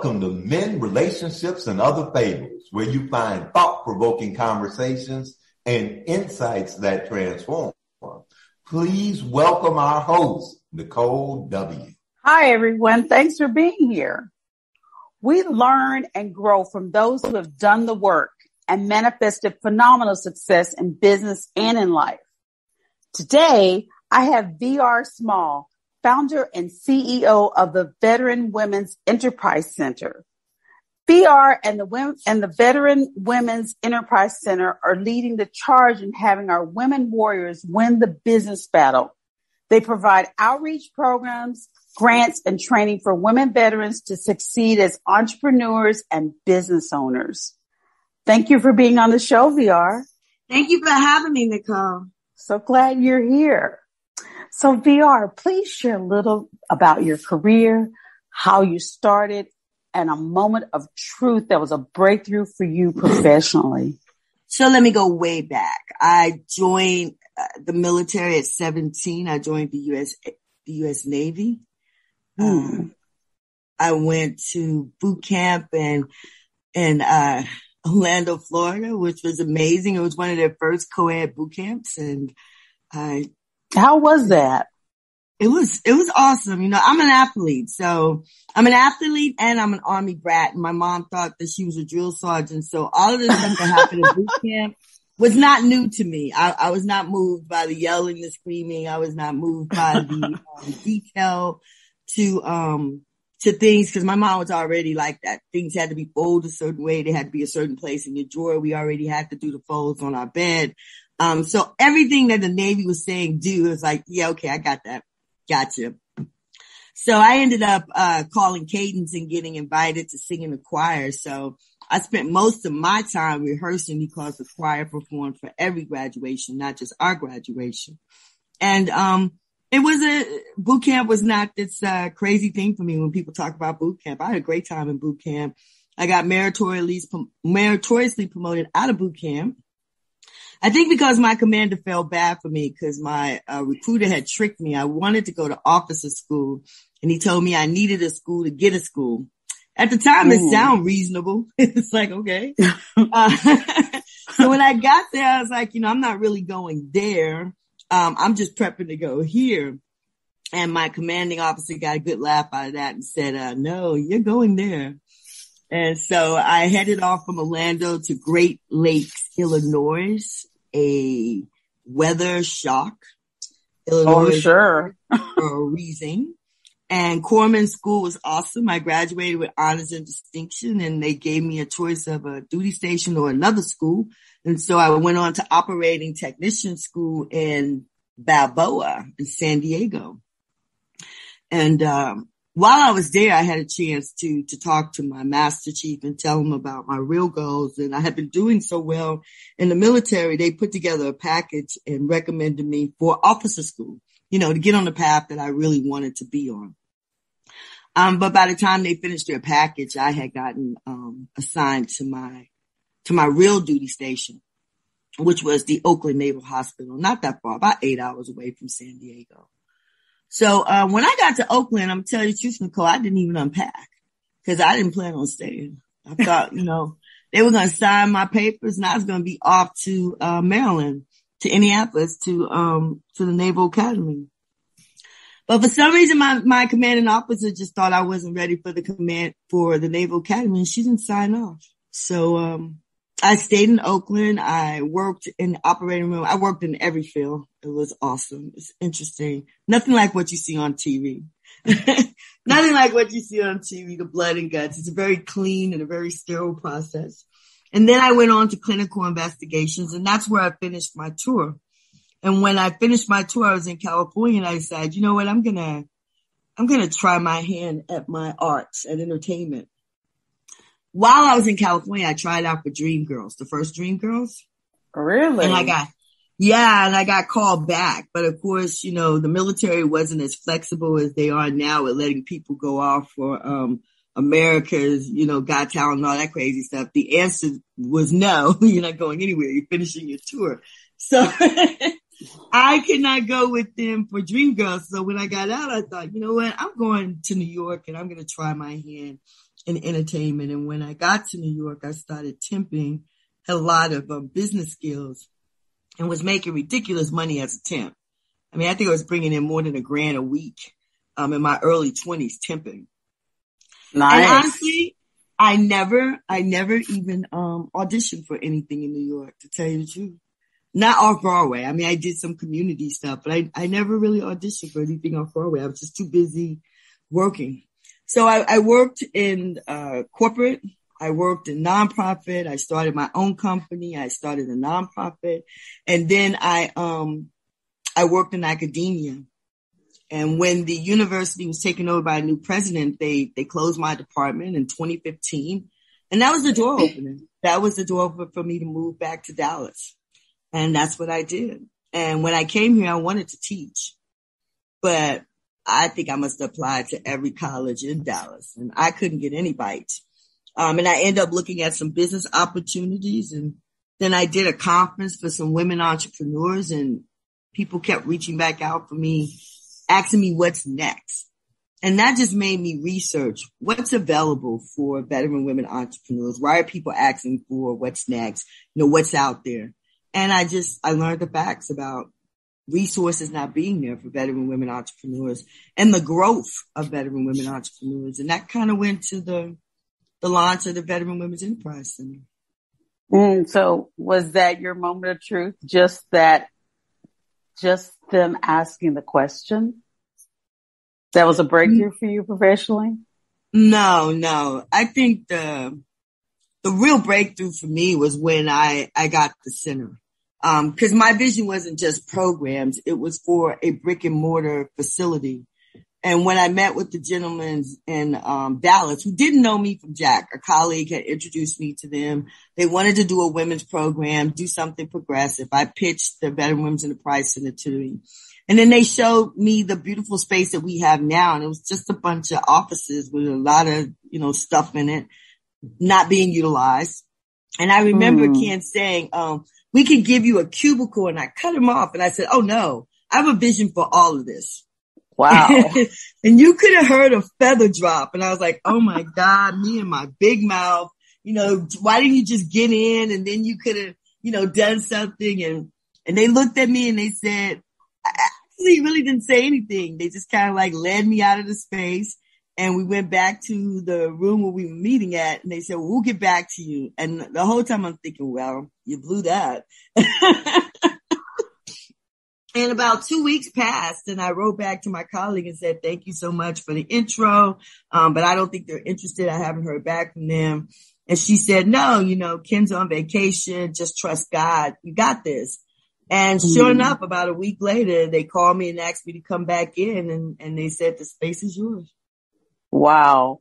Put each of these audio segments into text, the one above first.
Welcome to Men, Relationships, and Other Fables, where you find thought-provoking conversations and insights that transform. Please welcome our host, Nicole W. Hi, everyone. Thanks for being here. We learn and grow from those who have done the work and manifested phenomenal success in business and in life. Today, I have VR Small, founder and CEO of the Veteran Women's Enterprise Center. VR and the Veteran Women's Enterprise Center are leading the charge in having our women warriors win the business battle. They provide outreach programs, grants, and training for women veterans to succeed as entrepreneurs and business owners. Thank you for being on the show, VR. Thank you for having me, Nicole. So glad you're here. So VR, please share a little about your career, how you started, and a moment of truth that was a breakthrough for you professionally. So let me go way back. I joined the military at 17. I joined the U.S. Navy. I went to boot camp in Orlando, Florida, which was amazing. It was one of their first co-ed boot camps, and how was that? It was awesome. You know, I'm an athlete. So I'm an athlete and I'm an Army brat. And my mom thought that she was a drill sergeant. So all of this stuff that happened at boot camp was not new to me. I was not moved by the yelling, the screaming. I was not moved by the detail to things, because my mom was already like that. Things had to be folded a certain way. They had to be a certain place in your drawer. We already had to do the folds on our bed. So everything that the Navy was saying do is like, yeah, okay, I got that. Gotcha. So I ended up calling cadence and getting invited to sing in the choir. So I spent most of my time rehearsing because the choir performed for every graduation, not just our graduation. And boot camp was not this crazy thing for me when people talk about boot camp. I had a great time in boot camp. I got meritoriously promoted out of boot camp. I think because my commander felt bad for me because my recruiter had tricked me. I wanted to go to officer school, and he told me I needed a school to get a school. At the time, it sounded reasonable. It's like, okay. So when I got there, I was like, I'm not really going there. I'm just prepping to go here. And my commanding officer got a good laugh out of that and said, no, you're going there. And so I headed off from Orlando to Great Lakes, Illinois, a weather shock. Illinois, oh, sure. For a reason. And Corpsman School was awesome. I graduated with honors and distinction, and they gave me a choice of a duty station or another school. And so I went on to operating technician school in Balboa in San Diego. And while I was there, I had a chance to talk to my master chief and tell him about my real goals. And I had been doing so well in the military, they put together a package and recommended me for officer school, to get on the path that I really wanted to be on. But by the time they finished their package, I had gotten assigned to my real duty station, which was the Oakland Naval Hospital, not that far, about 8 hours away from San Diego. So when I got to Oakland, I'm telling you the truth, Nicole, I didn't even unpack because I didn't plan on staying. I thought, they were going to sign my papers and I was going to be off to Maryland, to Indianapolis, to the Naval Academy. But for some reason, my commanding officer just thought I wasn't ready for the Naval Academy, and she didn't sign off. So I stayed in Oakland. I worked in the operating room. I worked in every field. It was awesome. It's interesting. Nothing like what you see on TV. Nothing like what you see on TV, the blood and guts. It's a very clean and a very sterile process. And then I went on to clinical investigations, and that's where I finished my tour. And when I finished my tour, I was in California, and I decided, you know what, I'm gonna try my hand at my arts and entertainment. While I was in California, I tried out for Dreamgirls, the first Dreamgirls. Really? And I got called back. But of course, the military wasn't as flexible as they are now with letting people go off for America's, Got Talent and all that crazy stuff. The answer was no, you're not going anywhere. You're finishing your tour. So I could not go with them for Dreamgirls. So when I got out, I thought, you know what? I'm going to New York and I'm going to try my hand in entertainment. And when I got to New York, I started temping, had a lot of business skills, and was making ridiculous money as a temp. I mean, I think I was bringing in more than $1,000 a week in my early 20s temping. Nice. And honestly, I never even auditioned for anything in New York, to tell you the truth. Not off Broadway. I mean, I did some community stuff, but I never really auditioned for anything off Broadway. I was just too busy working. So I worked in corporate. I worked in nonprofit. I started my own company. I started a nonprofit. And then I worked in academia. And when the university was taken over by a new president, they closed my department in 2015. And that was the door opener. That was the door for me to move back to Dallas. And that's what I did. And when I came here, I wanted to teach, but I think I must apply to every college in Dallas, and I couldn't get any bites. And I ended up looking at some business opportunities, and then I did a conference for some women entrepreneurs, and people kept reaching back out for me, asking me what's next. And that just made me research what's available for veteran women entrepreneurs. Why are people asking for what's next? What's out there? And I learned the facts about resources not being there for veteran women entrepreneurs and the growth of veteran women entrepreneurs. And that kind of went to the launch of the Veteran Women's Enterprise Center. So was that your moment of truth? Just them asking the question? That was a breakthrough for you professionally? No. I think the real breakthrough for me was when I got the center. Cause my vision wasn't just programs. It was for a brick and mortar facility. And when I met with the gentlemen in Dallas, who didn't know me from Jack, a colleague had introduced me to them. They wanted to do a women's program, do something progressive. I pitched the Veteran Women's Enterprise Center to me. And then they showed me the beautiful space that we have now. And it was just a bunch of offices with a lot of, stuff in it, not being utilized. And I remember Ken saying, we can give you a cubicle. And I cut him off and I said, oh no, I have a vision for all of this. Wow. And you could have heard a feather drop. And I was like, oh my God, me and my big mouth, why didn't you just get in? And then you could have, done something. And they looked at me and they said, I actually really didn't say anything. They just kind of led me out of the space. And we went back to the room where we were meeting at, and they said, well, we'll get back to you. And the whole time I'm thinking, well, you blew that. And about 2 weeks passed, and I wrote back to my colleague and said, thank you so much for the intro. But I don't think they're interested. I haven't heard back from them. And she said, no, Ken's on vacation. Just trust God. You got this. And sure enough, about a week later, they called me and asked me to come back in, and they said, the space is yours. Wow.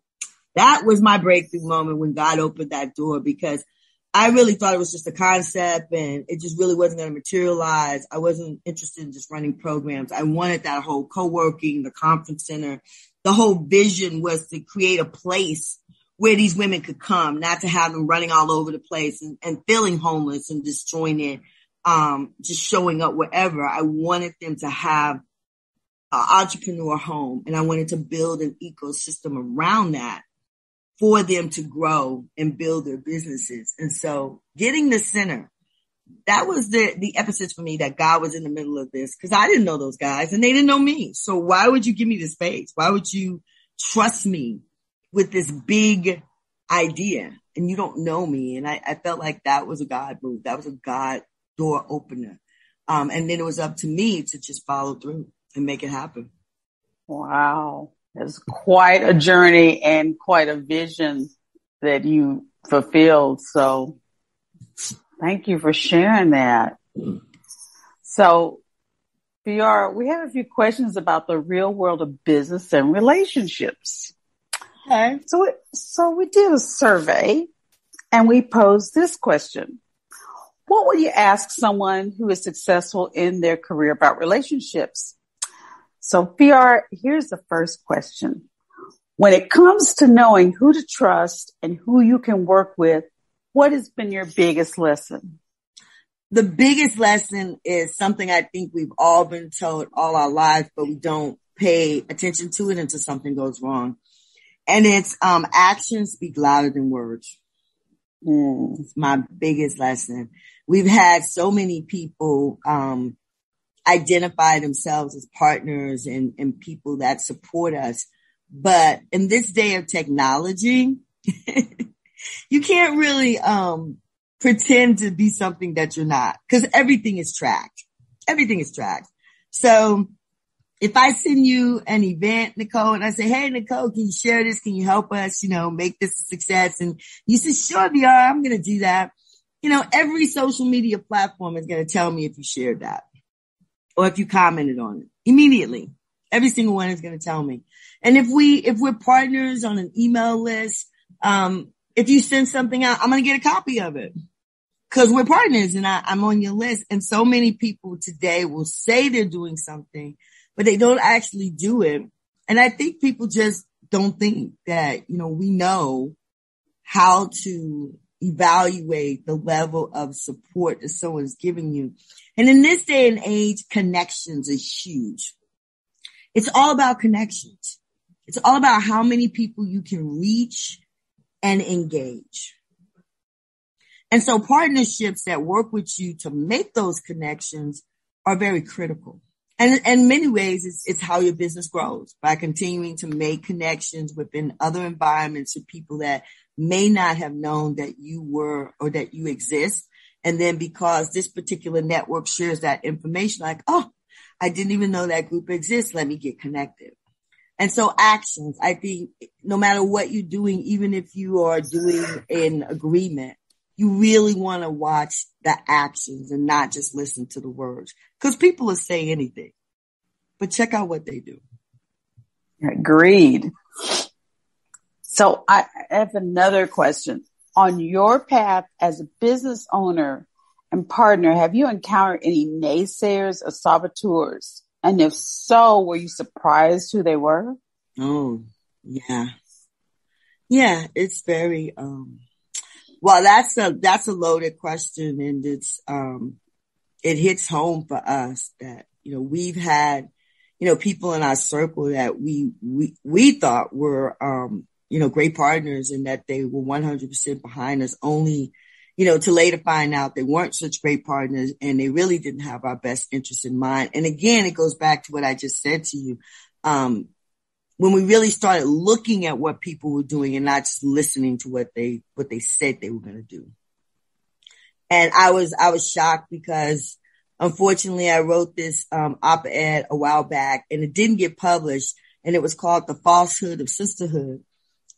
That was my breakthrough moment when God opened that door, because I really thought it was just a concept and it just really wasn't going to materialize. I wasn't interested in just running programs. I wanted that whole co-working, the conference center. The whole vision was to create a place where these women could come, not to have them running all over the place and feeling homeless and disjointed, just showing up wherever. I wanted them to have an entrepreneur home, and I wanted to build an ecosystem around that for them to grow and build their businesses. And so getting the center, that was the emphasis for me, that God was in the middle of this, because I didn't know those guys and they didn't know me. So why would you give me the space? Why would you trust me with this big idea and you don't know me? And I felt like that was a God move. That was a God door opener. And then it was up to me to just follow through and make it happen. Wow. It's quite a journey and quite a vision that you fulfilled. So thank you for sharing that. So, VR, we have a few questions about the real world of business and relationships. Okay. So we did a survey and we posed this question. What would you ask someone who is successful in their career about relationships? So VR, here's the first question. When it comes to knowing who to trust and who you can work with, what has been your biggest lesson? The biggest lesson is something I think we've all been told all our lives, but we don't pay attention to it until something goes wrong. And it's, actions speak louder than words. It's my biggest lesson. We've had so many people, identify themselves as partners and people that support us. But in this day of technology, you can't really, pretend to be something that you're not, because everything is tracked. Everything is tracked. So if I send you an event, Nicole, and I say, hey, Nicole, can you share this? Can you help us, make this a success? And you say, sure, VR, I'm going to do that. Every social media platform is going to tell me if you shared that or if you commented on it immediately. Every single one is going to tell me. And if we're partners on an email list, if you send something out, I'm going to get a copy of it. Because we're partners and I'm on your list. And so many people today will say they're doing something, but they don't actually do it. And I think people just don't think that, we know how to evaluate the level of support that someone's giving you. And in this day and age, connections are huge. It's all about connections. It's all about how many people you can reach and engage. And so partnerships that work with you to make those connections are very critical. And in many ways, it's how your business grows, by continuing to make connections within other environments with people that may not have known that you were or that you exist. And then because this particular network shares that information, like, oh, I didn't even know that group exists. Let me get connected. And so actions, I think no matter what you're doing, even if you are doing an agreement, you really want to watch the actions and not just listen to the words, because people will say anything, but check out what they do. Agreed. So I have another question. On your path as a business owner and partner, have you encountered any naysayers or saboteurs? And if so, were you surprised who they were? Oh, yeah. Yeah, it's very, well, that's a loaded question, and it's, it hits home for us that, we've had, people in our circle that we thought were, great partners and that they were 100% behind us, only, to later find out they weren't such great partners and they really didn't have our best interests in mind. And again, it goes back to what I just said to you. When we really started looking at what people were doing and not just listening to what they said they were going to do. And I was shocked because unfortunately I wrote this, op-ed a while back and it didn't get published, and it was called The Falsehood of Sisterhood.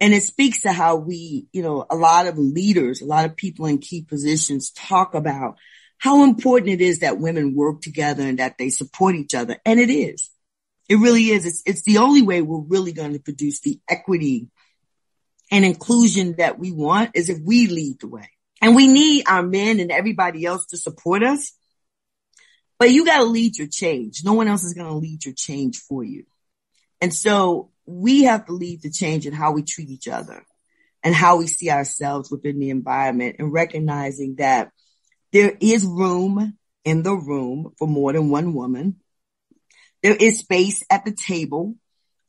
And it speaks to how we, a lot of leaders, a lot of people in key positions talk about how important it is that women work together and that they support each other. And it is. It really is. It's the only way we're really going to produce the equity and inclusion that we want, is if we lead the way. And we need our men and everybody else to support us. But you got to lead your change. No one else is going to lead your change for you. And so we have to lead the change in how we treat each other and how we see ourselves within the environment, and recognizing that there is room in the room for more than one woman. There is space at the table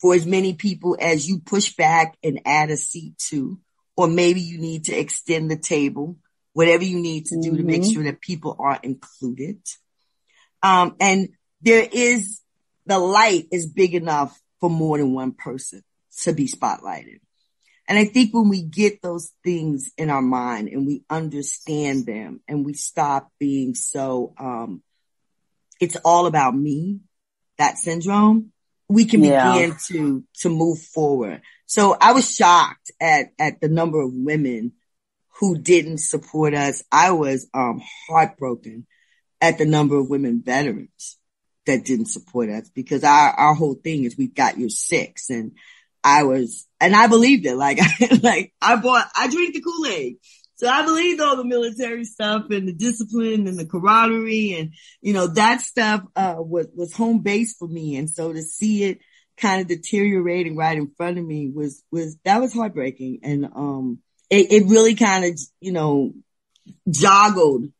for as many people as you push back and add a seat to, or maybe you need to extend the table, whatever you need to do to make sure that people are included. And the light is big enough for more than one person to be spotlighted. And I think when we get those things in our mind and we understand them and we stop being so, it's all about me, that syndrome, we can begin to move forward. So I was shocked at the number of women who didn't support us. I was, heartbroken at the number of women veterans that didn't support us, because our whole thing is we've got your six. And I believed it. I drink the Kool-Aid. So I believed all the military stuff and the discipline and the camaraderie and, that stuff, was home base for me. And so to see it kind of deteriorating right in front of me was heartbreaking. And, it really kind of, joggled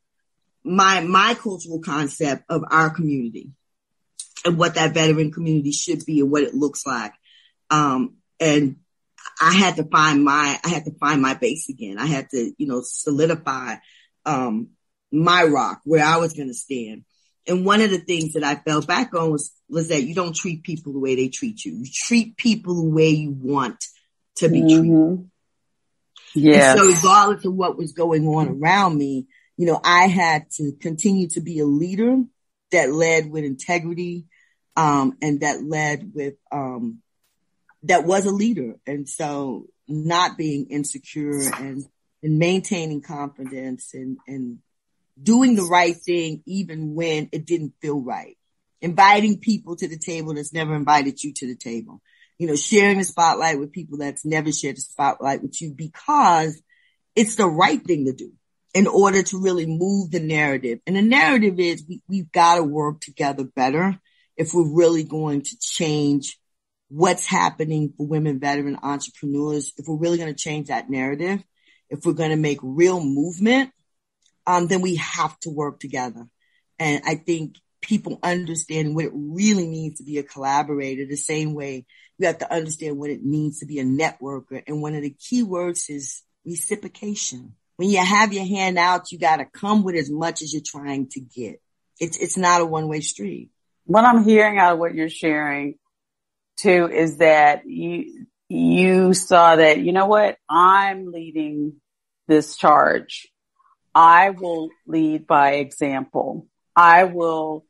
my cultural concept of our community and what that veteran community should be and what it looks like. And I had to find my base again. I had to, solidify, my rock where I was going to stand. And one of the things that I fell back on was that you don't treat people the way they treat you. You treat people the way you want to be treated. Yes. And so regardless of what was going on around me, I had to continue to be a leader that led with integrity, and that led with, that was a leader. And so not being insecure and maintaining confidence and doing the right thing even when it didn't feel right. Inviting people to the table that's never invited you to the table. Sharing the spotlight with people that's never shared the spotlight with you, because it's the right thing to do in order to really move the narrative. And the narrative is we've got to work together better if we're really going to change what's happening for women veteran entrepreneurs. If we're really going to change that narrative, if we're going to make real movement, then we have to work together. And I think people understand what it really means to be a collaborator the same way you have to understand what it means to be a networker. And one of the key words is reciprocation. When you have your hand out, you got to come with as much as you're trying to get. It's not a one-way street. What I'm hearing out of what you're sharing too is that you saw that, what, I'm leading this charge. I will lead by example. I will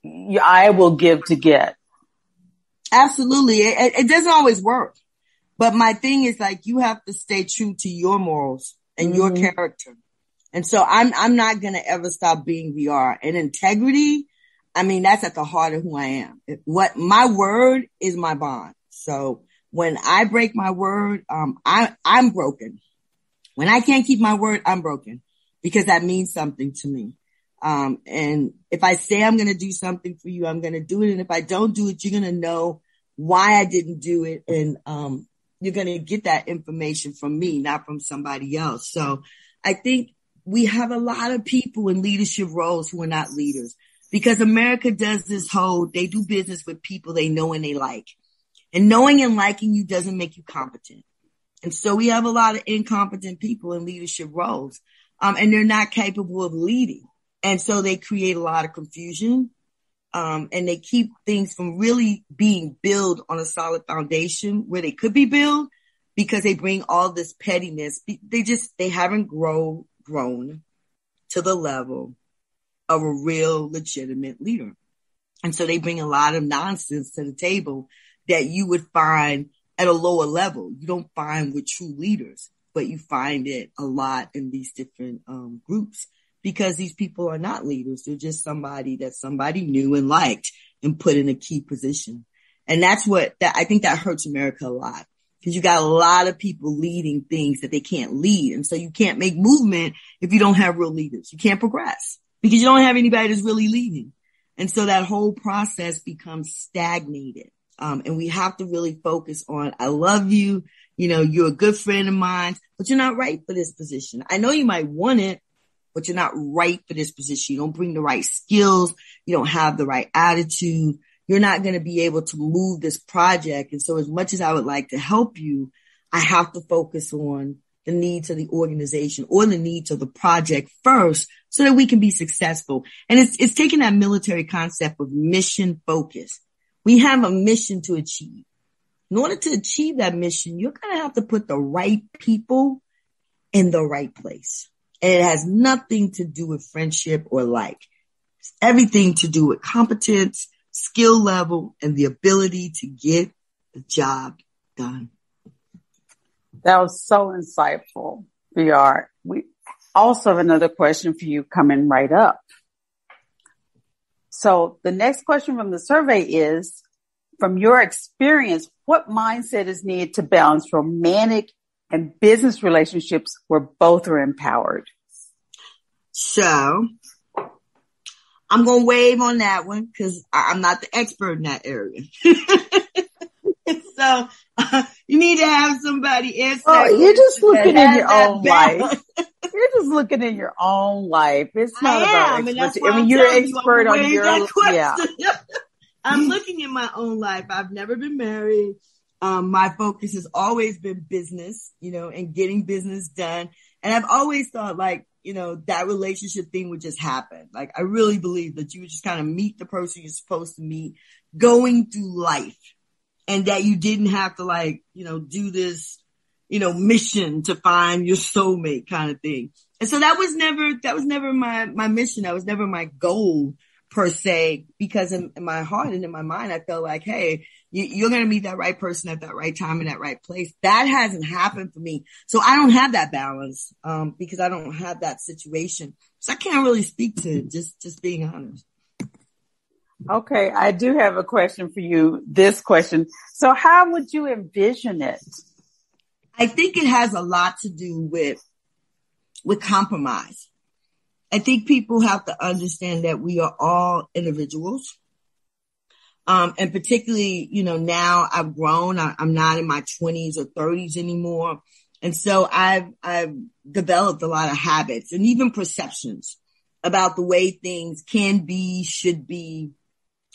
give to get. Absolutely. It doesn't always work. But my thing is, like, you have to stay true to your morals and your character. And so I'm not going to ever stop being VR. And integrity, that's at the heart of who I am. What my word is my bond. So when I break my word, I'm broken. When I can't keep my word, I'm broken, because that means something to me. And if I say I'm going to do something for you, I'm going to do it. And if I don't do it, you're going to know why I didn't do it. And, you're going to get that information from me, not from somebody else. So I think we have a lot of people in leadership roles who are not leaders, because America does this they do business with people they know and they like. And knowing and liking you doesn't make you competent. And so we have a lot of incompetent people in leadership roles, and they're not capable of leading. And so they create a lot of confusion, and they keep things from really being built on a solid foundation where they could be built, because they bring all this pettiness. They haven't grown to the level of a real legitimate leader. And so they bring a lot of nonsense to the table that you would find at a lower level. You don't find with true leaders, but you find it a lot in these different groups, because these people are not leaders. They're just somebody that somebody knew and liked and put in a key position. And I think that hurts America a lot, because you got a lot of people leading things that they can't lead. And so you can't make movement if you don't have real leaders. You can't progress because you don't have anybody that's really leading. And so that whole process becomes stagnated. And we have to really focus on, I love you. You're a good friend of mine, but you're not right for this position. I know you might want it, but you're not right for this position. You don't bring the right skills. You don't have the right attitude. You're not going to be able to move this project. And so as much as I would like to help you, I have to focus on the needs of the organization or the needs of the project first, so that we can be successful. And it's taking that military concept of mission focus. We have a mission to achieve. In order to achieve that mission, you're going to have to put the right people in the right place. And it has nothing to do with friendship or like. It's everything to do with competence, skill level, and the ability to get the job done. That was so insightful, VR. We also have another question for you coming right up. So the next question from the survey is, from your experience, what mindset is needed to balance romantic and business relationships where both are empowered? So I'm going to wave on that one because I'm not the expert in that area. So you need to have somebody answer. Oh, you're just looking in your own life. You're just looking in your own life. It's not about experts. I mean, you're an expert on your, yeah. I'm looking in my own life. I've never been married. My focus has always been business, and getting business done. And I've always thought like, that relationship thing would just happen. Like, I really believe that you would just kind of meet the person you're supposed to meet going through life, and that you didn't have to like, do this, mission to find your soulmate kind of thing. And so that was never my mission. That was never my goal per se, because in my heart and in my mind, I felt like, hey, you're going to meet that right person at that right time in that right place. That hasn't happened for me. So I don't have that balance, because I don't have that situation. So I can't really speak to it, just being honest. Okay. I do have a question for you. This question. So how would you envision it? I think it has a lot to do with compromise. I think people have to understand that we are all individuals. And particularly, now I've grown. I'm not in my 20s or 30s anymore. And so I've developed a lot of habits and even perceptions about the way things can be, should be,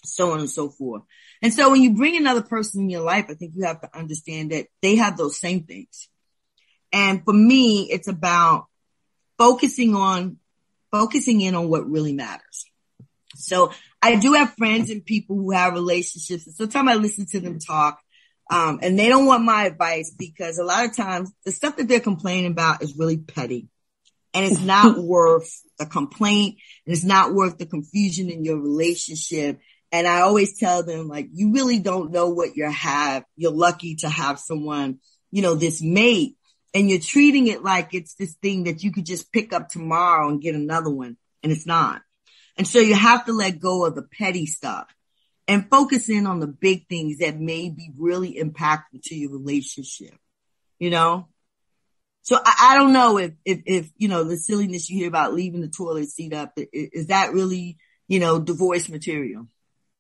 so on and so forth. And so when you bring another person in your life, I think you have to understand that they have those same things. And for me, it's about focusing in on what really matters. So I do have friends and people who have relationships. And sometimes I listen to them talk, and they don't want my advice, because a lot of times the stuff that they're complaining about is really petty, and it's not worth the complaint, and it's not worth the confusion in your relationship. And I always tell them, like, you really don't know what you have. You're lucky to have someone, this mate, and you're treating it like it's this thing that you could just pick up tomorrow and get another one. And it's not. And so you have to let go of the petty stuff and focus in on the big things that may be really impactful to your relationship, So I don't know if the silliness you hear about leaving the toilet seat up, is that really, divorce material?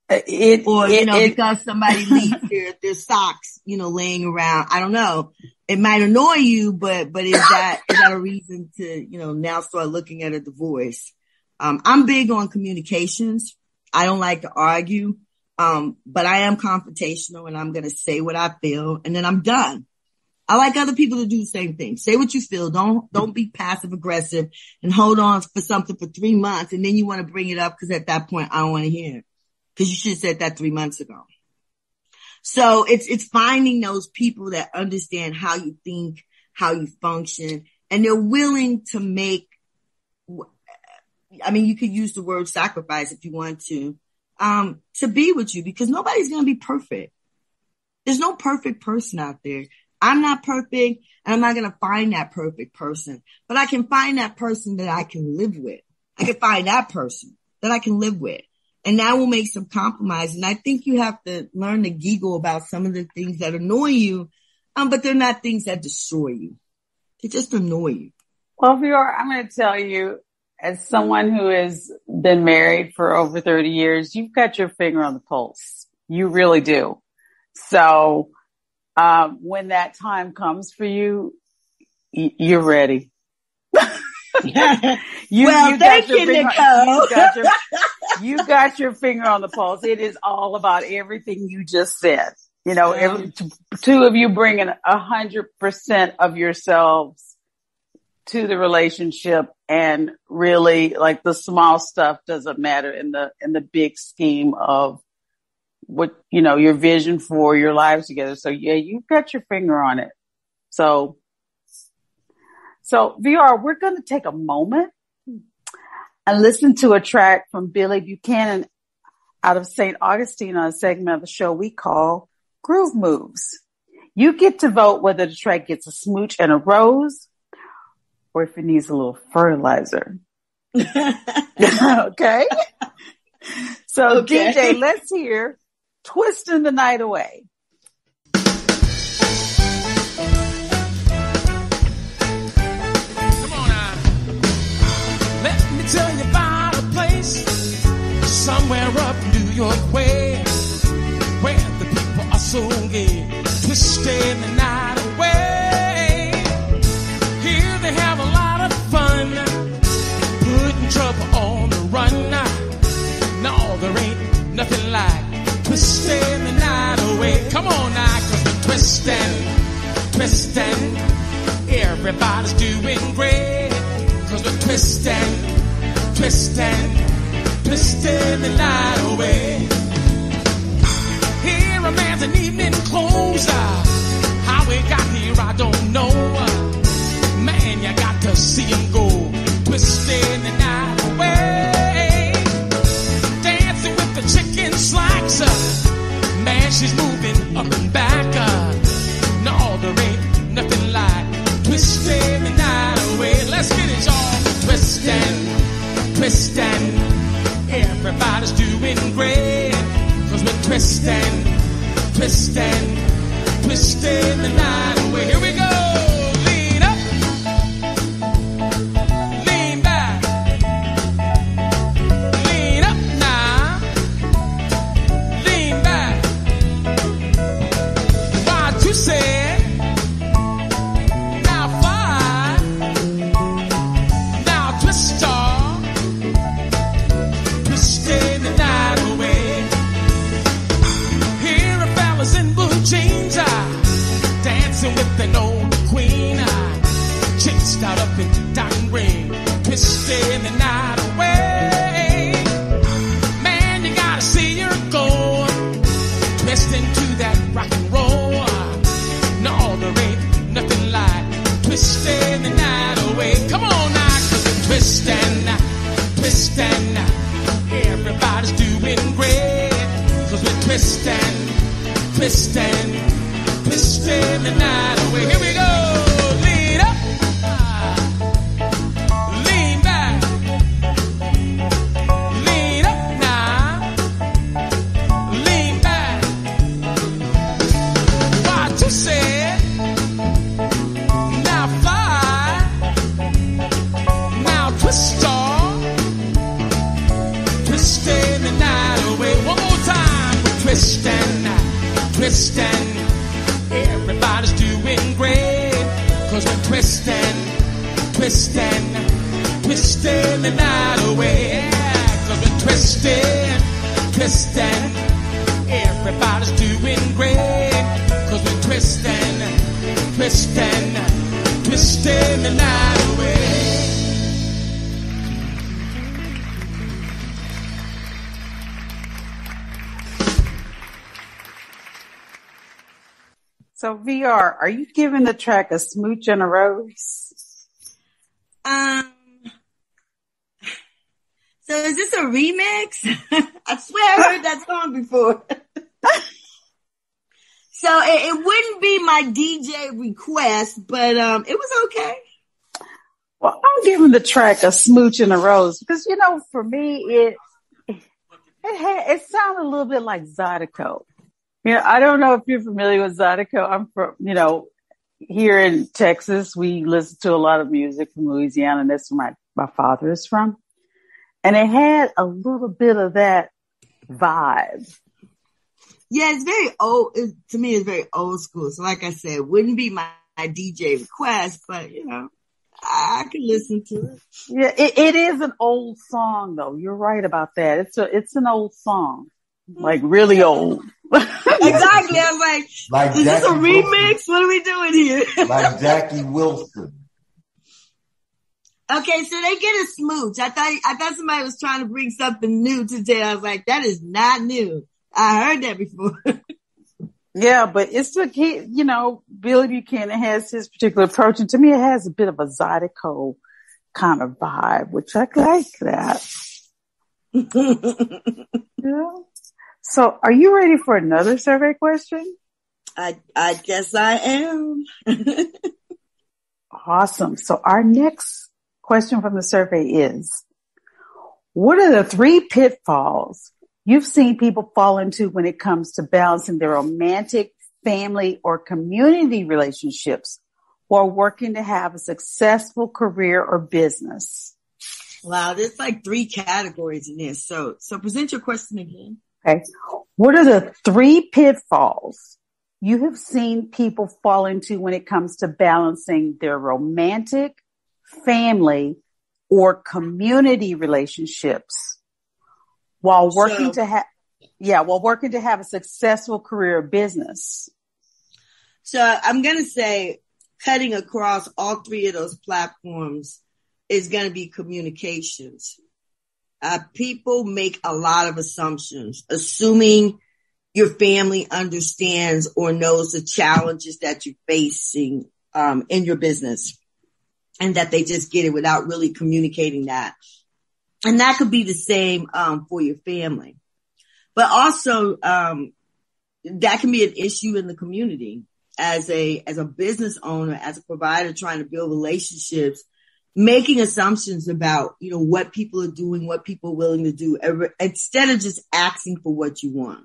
Because somebody leaves their socks, laying around. I don't know. It might annoy you, but is that a reason to, now start looking at a divorce? I'm big on communications. I don't like to argue. But I am confrontational, and I'm going to say what I feel, and then I'm done. I like other people to do the same thing. Say what you feel. Don't be passive aggressive and hold on for something for 3 months. And then you want to bring it up, because at that point I don't want to hear it, because you should have said that 3 months ago. So it's finding those people that understand how you think, how you function, and they're willing to make, you could use the word sacrifice if you want to be with you, because nobody's going to be perfect. There's no perfect person out there. I'm not perfect, and I'm not going to find that perfect person, but I can find that person that I can live with. I can find that person that I can live with. And that will make some compromise. And I think you have to learn to giggle about some of the things that annoy you, but they're not things that destroy you. They just annoy you. Well, VR, I'm going to tell you, as someone who has been married for over 30 years, you've got your finger on the pulse. You really do. So when that time comes for you, you're ready. You got your finger on the pulse. It is all about everything you just said. Two of you bringing 100% of yourselves to the relationship, and really, like, the small stuff doesn't matter in the big scheme of what, your vision for your lives together. So yeah, you've got your finger on it. So VR, we're going to take a moment and listen to a track from Billy Buchanan out of St. Augustine on a segment of the show we call Groove Moves. You get to vote whether the track gets a smooch and a rose, or if it needs a little fertilizer. Okay? So okay. DJ, let's hear Twisting the Night Away. Tell you about a place somewhere up New York way, where the people are so gay, twisting the night away. Here they have a lot of fun, putting trouble on the run. No, there ain't nothing like twisting the night away. twisting. Everybody's doing great, 'cause we're twisting the night away. Here a man's in evening clothes. How we got here, I don't know. Man, you got to see him go, twisting the night away. Dancing with the chicken slacks. Man, she's moving up and back. No, there ain't nothing like twisting the night away. Let's get it, y'all. Twisting. Everybody's doing great, 'cause we're twisting the night away. Here we go. Lean up, lean back, lean up now, lean back. What you say? Now fly, now twist off, twisting the night away. Here are fellas in blue jeans, dancing with an old queen. Chicks out up in diamond ring, twisting the night away. Man, you gotta see her go, twisting to that rock and roll. No, there ain't nothing like twisting the night away. Come on now, 'cause we're twisting. Everybody's doing great, 'cause we're twisting the night away. Here we go. Lean up, lean back, lean up now, lean back. What you said? Now fly, now twist off, twisting the night away. One more time. We're twisting. Everybody's doing great, 'cause we're twisting the night away. Yeah, 'cause we're twisting. Everybody's doing great, 'cause we're twisting the night away. So VR, are you giving the track a smooch and a rose? So is this a remix? I swear I heard that song before. So it wouldn't be my DJ request, but it was okay. Well, I'm giving the track a smooch and a rose because, for me, it sounded a little bit like Zydeco. I don't know if you're familiar with Zydeco. I'm from, here in Texas, we listen to a lot of music from Louisiana, and that's where my father is from. And it had a little bit of that vibe. Yeah, it's very old. To me, it's very old school. So like I said, it wouldn't be my DJ request, but, I could listen to it. Yeah, it is an old song, though. You're right about that. It's an old song. Like really old. Exactly. I was like is this a remix? What are we doing here? Like Jackie Wilson. Okay, so they get a smooch. I thought somebody was trying to bring something new today. I was like, that is not new. I heard that before. Yeah, but it's Billy Buchanan has his particular approach, and to me, it has a bit of a Zydeco kind of vibe, which I like that. Yeah. So, are you ready for another survey question? I guess I am. Awesome. So, our next question from the survey is, what are the 3 pitfalls you've seen people fall into when it comes to balancing their romantic, family, or community relationships while working to have a successful career or business? Wow, there's like 3 categories in this. So present your question again. Okay. What are the 3 pitfalls you have seen people fall into when it comes to balancing their romantic, family, or community relationships while working to have a successful career or business? So I'm going to say cutting across all three of those platforms is going to be communications. People make a lot of assumptions, assuming your family understands or knows the challenges that you're facing in your business, and that they just get it without really communicating that. And that could be the same for your family. But also that can be an issue in the community as a business owner, as a provider trying to build relationships, making assumptions about, what people are doing, what people are willing to do, instead of just asking for what you want.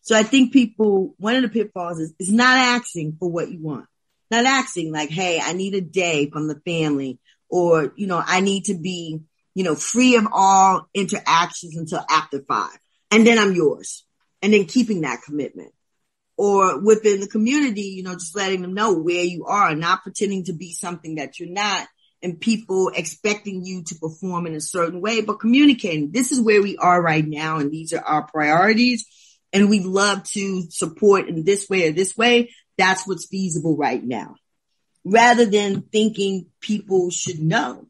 So I think one of the pitfalls is not asking for what you want. Not asking like, hey, I need a day from the family, or, I need to be, free of all interactions until after 5. And then I'm yours. And then keeping that commitment. Or within the community, just letting them know where you are, not pretending to be something that you're not, and people expecting you to perform in a certain way, but communicating. This is where we are right now, and these are our priorities, and we'd love to support in this way or this way. That's what's feasible right now, rather than thinking people should know.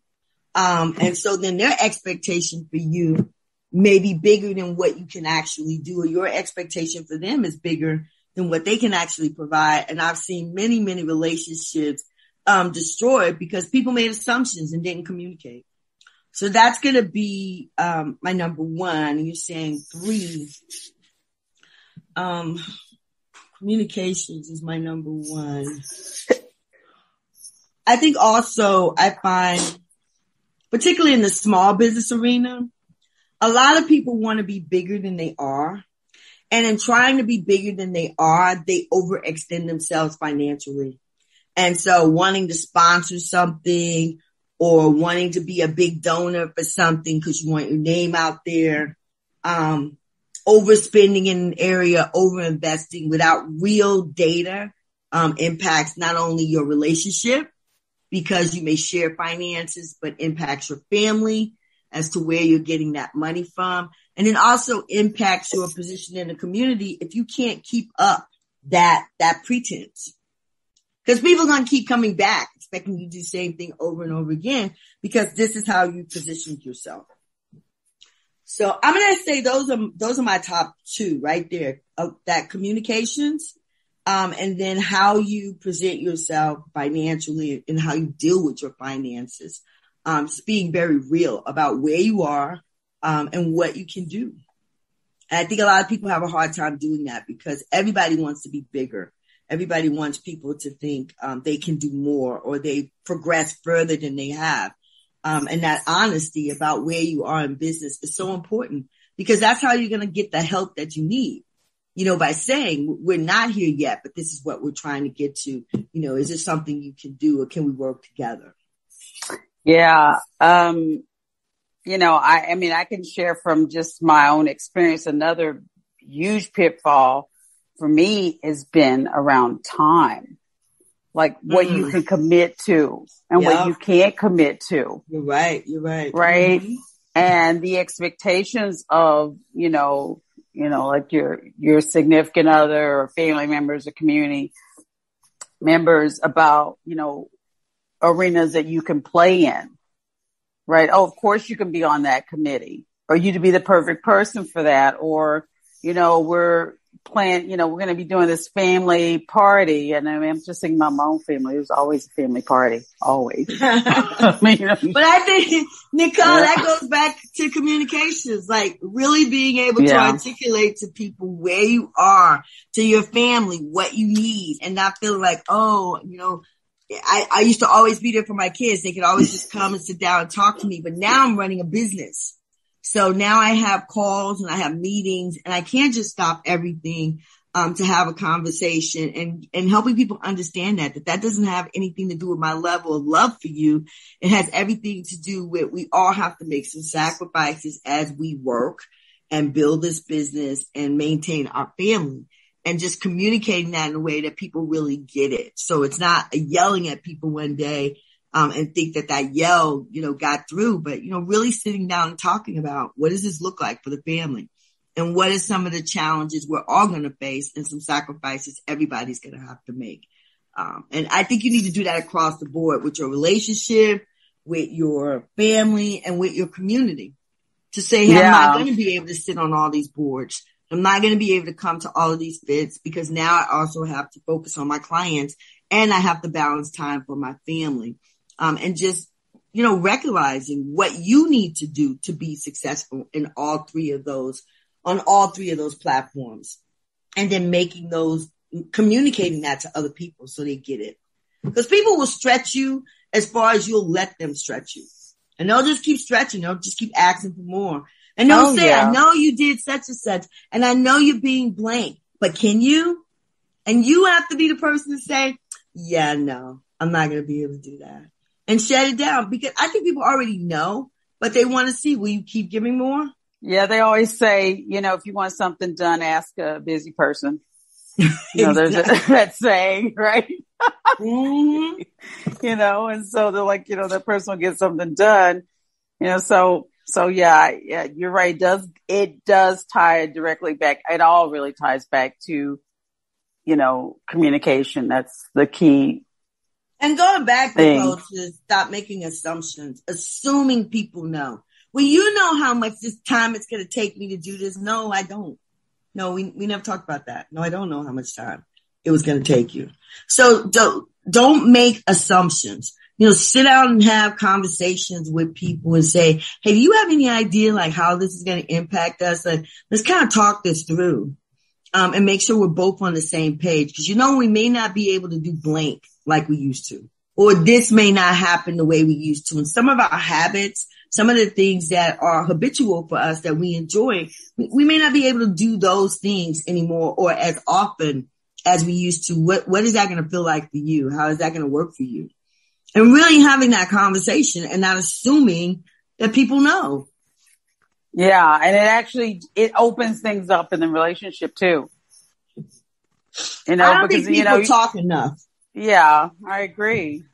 And so then their expectation for you may be bigger than what you can actually do, or your expectation for them is bigger than what they can actually provide. And I've seen many, many relationships destroyed because people made assumptions and didn't communicate. So that's going to be my number 1. And you're saying 3. Communications is my number 1. I think also I find, particularly in the small business arena, a lot of people want to be bigger than they are. And in trying to be bigger than they are, they overextend themselves financially. And so wanting to sponsor something or wanting to be a big donor for something because you want your name out there, overspending in an area, overinvesting without real data, impacts not only your relationship, because you may share finances, but impacts your family as to where you're getting that money from. And then also impacts your position in the community if you can't keep up that pretense. Because people are going to keep coming back, expecting you to do the same thing over and over again, because this is how you positioned yourself. So I'm going to say those are my top 2 right there, that communications, and then how you present yourself financially and how you deal with your finances. Just being very real about where you are, and what you can do. And I think a lot of people have a hard time doing that because everybody wants to be bigger. Everybody wants people to think they can do more, or they progress further than they have. And that honesty about where you are in business is so important, because that's how you're going to get the help that you need. By saying we're not here yet, but this is what we're trying to get to. Is this something you can do, or can we work together? Yeah. I can share from just my own experience. Another huge pitfall for me has been around time, like what you can commit to and what you can't commit to. You're right. Right. Mm-hmm. And the expectations of, like your significant other or family members or community members about, arenas that you can play in. Right. Oh, of course you can be on that committee, or you to be the perfect person for that. Or, we're planning, we're going to be doing this family party. And I'm just thinking about my own family. It was always a family party. Always. But I think, Nicole, that goes back to communications, like really being able to articulate to people where you are, to your family, what you need, and not feeling like, I used to always be there for my kids. They could always just come and sit down and talk to me. But now I'm running a business. So now I have calls and I have meetings, and I can't just stop everything to have a conversation, and helping people understand that doesn't have anything to do with my level of love for you. It has everything to do with, we all have to make some sacrifices as we work and build this business and maintain our family. And just communicating that in a way that people really get it. So it's not yelling at people one day, and think that yell, got through, but, really sitting down and talking about what does this look like for the family, and what is some of the challenges we're all going to face, and some sacrifices everybody's going to have to make. And I think you need to do that across the board with your relationship, with your family, and with your community. To say, hey, I'm not going to be able to sit on all these boards. I'm not going to be able to come to all of these fits because now I also have to focus on my clients and I have to balance time for my family. And just, recognizing what you need to do to be successful in on all three of those platforms. And then communicating that to other people so they get it. Because people will stretch you as far as you'll let them stretch you. And they'll just keep stretching. They'll just keep asking for more. And they'll say, I know you did such and such, and I know you're being blank, but can you? And you have to be the person to say, yeah, no, I'm not going to be able to do that. And shut it down, because I think people already know, but they want to see, will you keep giving more? Yeah, they always say, if you want something done, ask a busy person. There's that saying, right? Mm-hmm. And so they're like, that person will get something done, so yeah, you're right. It does tie directly back. It all really ties back to, communication. That's the key. And going back to stop making assumptions, assuming people know. Well, you know how much this time it's going to take me to do this. No, I don't. No, we never talked about that. No, I don't know how much time it was going to take you. So don't make assumptions. Sit down and have conversations with people and say, hey, do you have any idea like how this is going to impact us? Like, let's kind of talk this through, and make sure we're both on the same page. Cause we may not be able to do blank like we used to, or this may not happen the way we used to. And some of our habits, some of the things that are habitual for us that we enjoy, we may not be able to do those things anymore or as often as we used to. What is that going to feel like for you? How is that going to work for you? And really having that conversation and not assuming that people know. Yeah. And it opens things up in the relationship too. I don't think people talk enough. Yeah, I agree.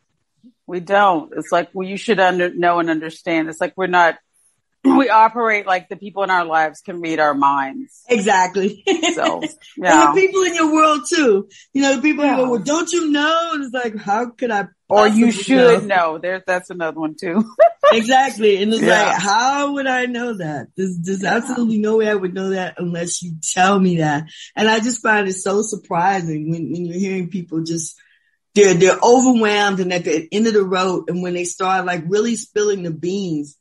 We don't. It's like, you should know and understand. It's like we operate like the people in our lives can read our minds. Exactly. So, yeah. And the people in your world too. The people who go, well, don't you know? And it's like, how could I? Or you should know. That's another one too. Exactly. And it's like, how would I know that? There's absolutely no way I would know that unless you tell me that. And I just find it so surprising when you're hearing people just, they're overwhelmed and at the end of the road. And when they start like really spilling the beans,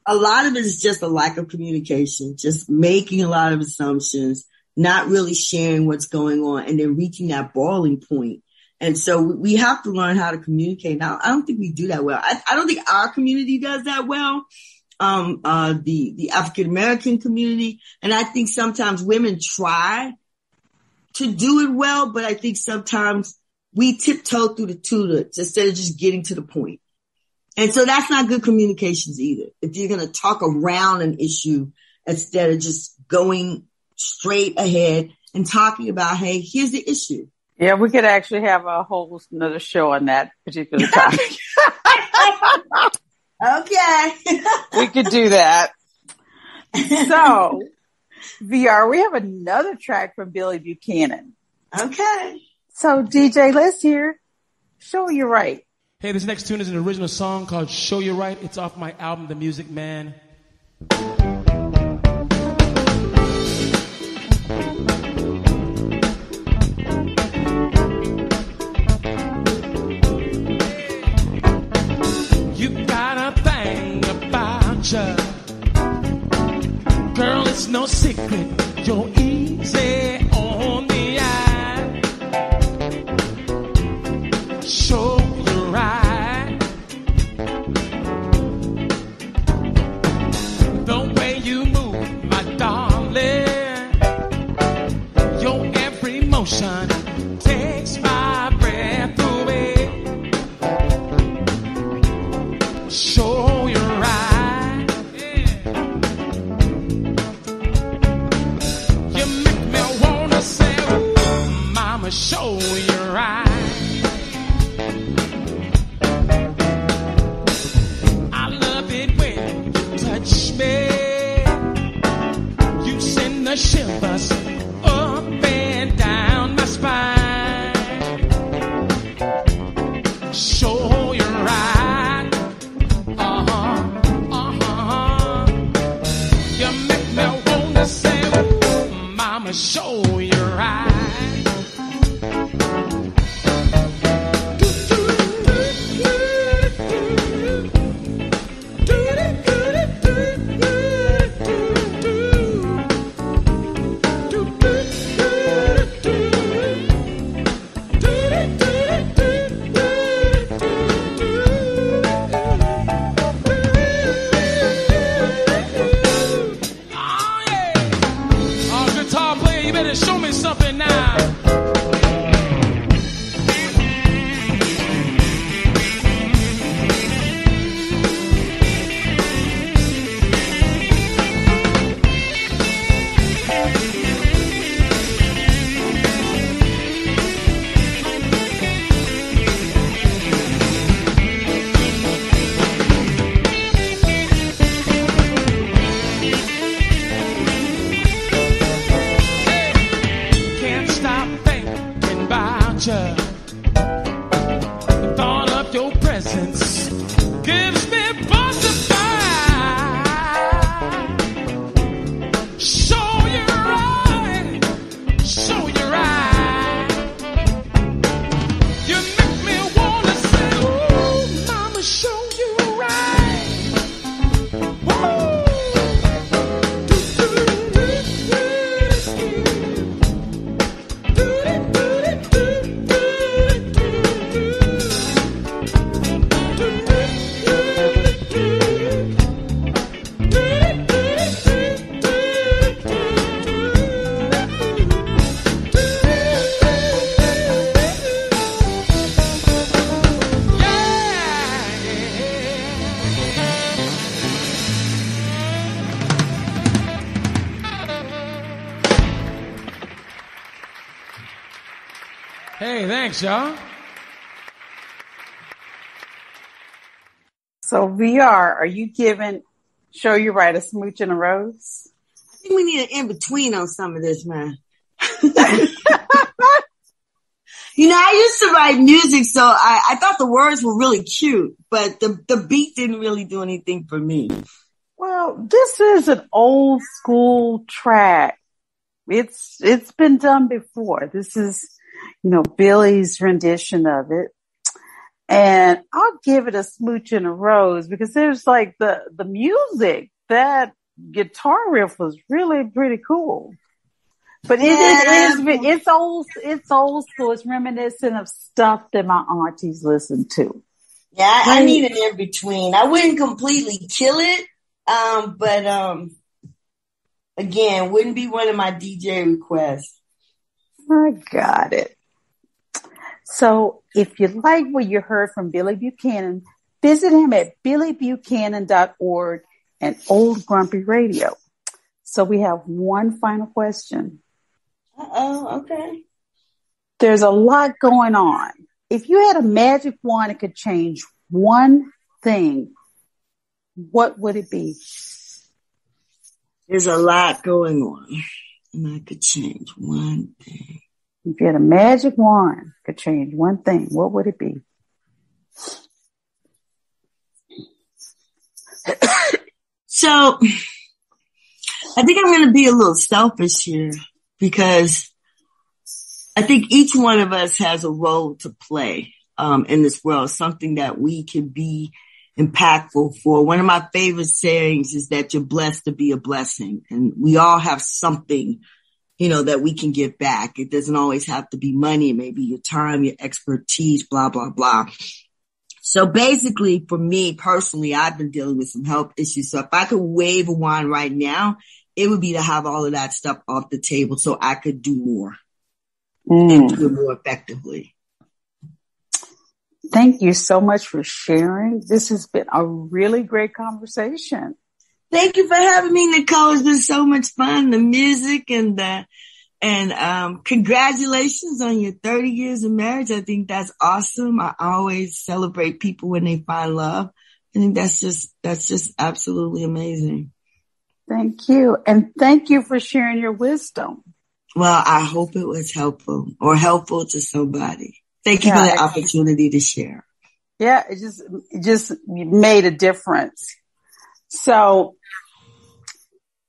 a lot of it is just a lack of communication, just making a lot of assumptions, not really sharing what's going on, and then reaching that boiling point. And so we have to learn how to communicate. Now, I don't think we do that well. I don't think our community does that well. The African American community. And I think sometimes women try to do it well, but I think sometimes we tiptoe through the tulips instead of just getting to the point. And so that's not good communications either. If you're going to talk around an issue instead of just going straight ahead and talking about, hey, here's the issue. Yeah, we could actually have a whole another show on that particular topic. Okay. We could do that. So, VR, we have another track from Billy Buchanan. Okay. So, DJ, let's hear Show You Right. Hey, this next tune is an original song called Show You Right. It's off my album, The Music Man. You got a thing about you. Girl, it's no secret. You're easy on the eye. Show right. The way you move, my darling, your every motion takes my breath away. Show you right. You make me wanna say, ooh, mama, show you right. You send the shivers up and down my spine. show you right. You make me wanna say, ooh, mama, show you right. Show me something now. The thought of your presence gives me butterfly. Show you right, show you right. You make me wanna say, ooh, mama, show you right. Woo. Hey, thanks, y'all. So VR, are you giving Show You Right a smooch and a rose? I think we need an in-between on some of this, man. You know, I used to write music, so I thought the words were really cute, but the beat didn't really do anything for me. Well, this is an old school track. It's been done before. This is, Billy's rendition of it. And I'll give it a smooch and a rose because there's like the music, that guitar riff was really pretty cool. But it's old school. It's reminiscent of stuff that my aunties listened to. Yeah, I need an in between. I wouldn't completely kill it. But again, wouldn't be one of my DJ requests. I got it. So if you like what you heard from Billy Buchanan, visit him at billybuchanan.org and Old Grumpy Radio. So we have one final question. Okay. There's a lot going on. If you had a magic wand that could change one thing, what would it be? There's a lot going on, and I could change one thing. If you had a magic wand could change one thing, what would it be? So, I think I'm going to be a little selfish here because I think each one of us has a role to play in this world, something that we can be impactful for. One of my favorite sayings is that you're blessed to be a blessing, and we all have something that we can give back. It doesn't always have to be money. It may be your time, your expertise, blah, blah, blah. So basically, for me personally, I've been dealing with some health issues. So if I could wave a wand right now, it would be to have all of that stuff off the table so I could do more and do it more effectively. Thank you so much for sharing. This has been a really great conversation. Thank you for having me, Nicole. It's been so much fun. The music and congratulations on your 30 years of marriage. I think that's awesome. I always celebrate people when they find love. I think that's just absolutely amazing. Thank you. And thank you for sharing your wisdom. Well, I hope it was helpful to somebody. Thank you for the opportunity to share. Yeah, it just made a difference. So,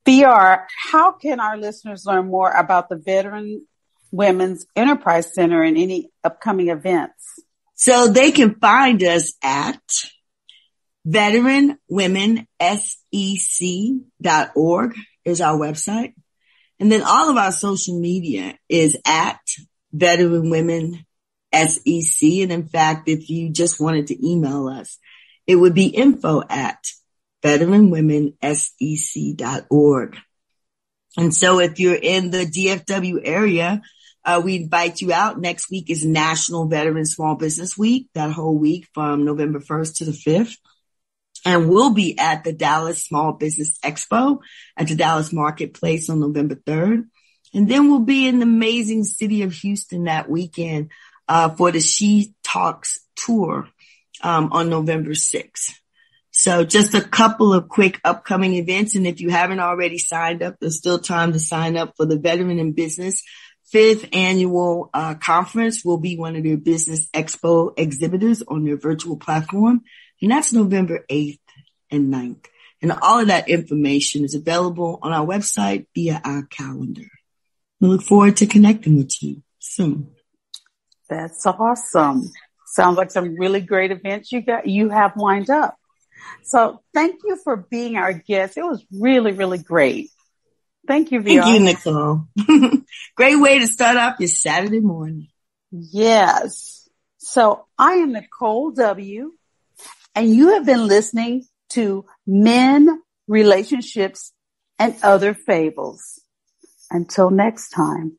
VR, how can our listeners learn more about the Veteran Women's Enterprise Center and any upcoming events? So they can find us at veteranwomensec.org is our website. And then all of our social media is at Veteran Women SEC. And in fact, if you just wanted to email us, it would be info@veteranwomensec.org. And so if you're in the DFW area, we invite you out. Next week is National Veteran Small Business Week, that whole week from November 1st to the 5th. And we'll be at the Dallas Small Business Expo at the Dallas Marketplace on November 3rd. And then we'll be in the amazing city of Houston that weekend for the She Talks tour on November 6th. So just a couple of quick upcoming events. And if you haven't already signed up, there's still time to sign up for the Veteran in Business 5th Annual Conference. We'll be one of their Business Expo exhibitors on their virtual platform. And that's November 8th and 9th. And all of that information is available on our website via our calendar. We look forward to connecting with you soon. That's awesome. Sounds like some really great events you have lined up. So thank you for being our guest. It was really, really great. Thank you, VR. Thank you, Nicole. Great way to start off your Saturday morning. Yes. So I am Nicole W., and you have been listening to Men, Relationships, and Other Fables. Until next time.